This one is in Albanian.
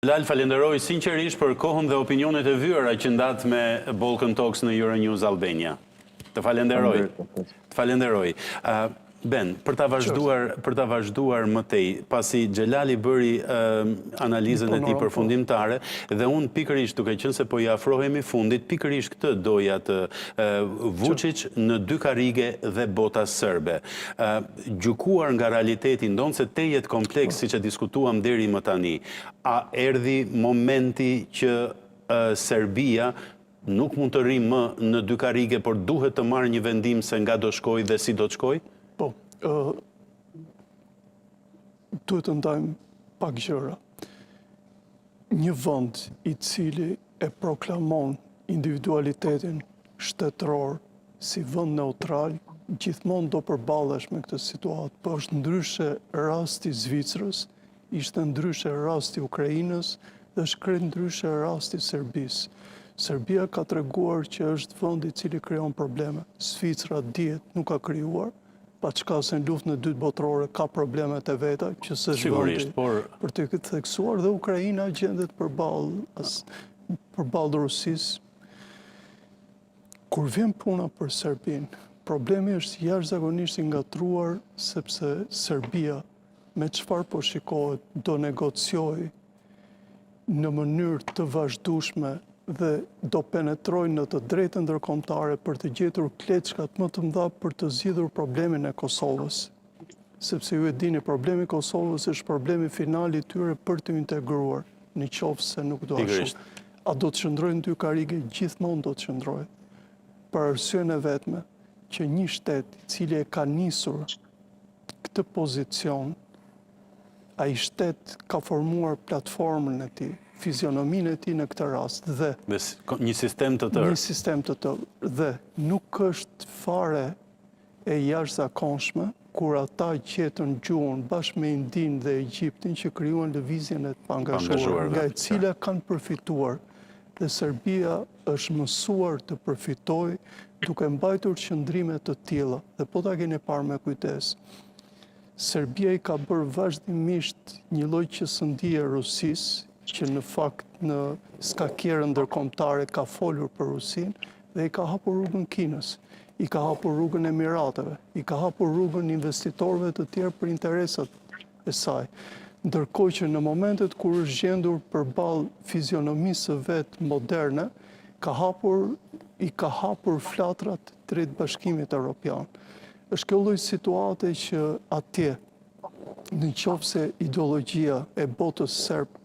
Lal, falenderoj sinqerisht për kohën dhe opinionet e vyera që ndat me Balkan Talks në Euronews Albania. Të falenderoj. Të falenderoj. Ben, për ta vazhduar më tej, pasi Xhelali bëri analizën e tij përfundimtare dhe unë pikërisht duke qenë se po i afrohemi fundit, pikërisht këtë doja të Vučić në dy karrige dhe bota serbe. Gjykuar nga realiteti, ndonë se tejet kompleks siç e diskutuam deri më tani, a erdhi momenti që Serbia nuk mund të rri më në dy karrige, por duhet të marrë një vendim se nga do shkoj dhe si do të shkoj? Po, duhet të ndajmë pak gjëra. Një vend i cili e proklamon individualitetin shtetëror si vend neutral, gjithmonë do përballesh me këtë situatë, po është ndryshe rasti Zvicrës, ishte ndryshe rasti Ukrainës dhe është krejt ndryshe rasti Serbisë. Serbia ka treguar që është vend i cili krijon probleme. Zvicra dihet nuk ka krijuar, pa çka se në luftën e dytë botërore ka problemet e veta që s'është vendi për të theksuar dhe Ukraina gjendet përballë Rusisë. Kur vjen puna për Serbinë, problemi është jashtëzakonisht i ngatruar sepse Serbia me çfarë po shikohet do negociojë në mënyrë të vazhdueshme dhe do penetrojnë në të drejtën ndërkombëtare për të gjetur kleçkat më të mëdha për të zgjidhur problemin e Kosovës. Sepse ju e dini, problemi i Kosovës është problemi final i tyre për të integruar, nëse nuk do ashtu. A do të qëndrojnë dy karrige? Gjithmonë do të qëndrojnë. Për arsyen e vetme që një shtet i cili e ka nisur këtë pozicion, ai shtet ka formuar platformën e tij, fizionominë e tij në këtë rast dhe një sistem të tërë. Një sistem të tërë dhe nuk është fare e jashtëzakonshme kur ata gjetën gjuhën bashkë me Indinë dhe Egjiptin që krijuan lëvizjen e angazhuar, nga e cila kanë përfituar dhe Serbia është mësuar të përfitojë duke mbajtur qëndrime të tilla. Dhe po ta keni parë me kujdes, Serbia i ka bërë vazhdimisht një lloj qësëndije Rusisë, që në fakt në skakjerën ndërkombëtare ka folur për Rusinë dhe i ka hapur rrugën Kinës, i ka hapur rrugën Emirateve, i ka hapur rrugën investitorëve të tjerë për interesat e saj. Ndërkohë që në momentet kur është gjendur përballë fizionomisë së vet moderne, i ka hapur flatrat drejt Bashkimit Evropian. Është kjo lloj situate që atje, nëse ideologjia e botës serb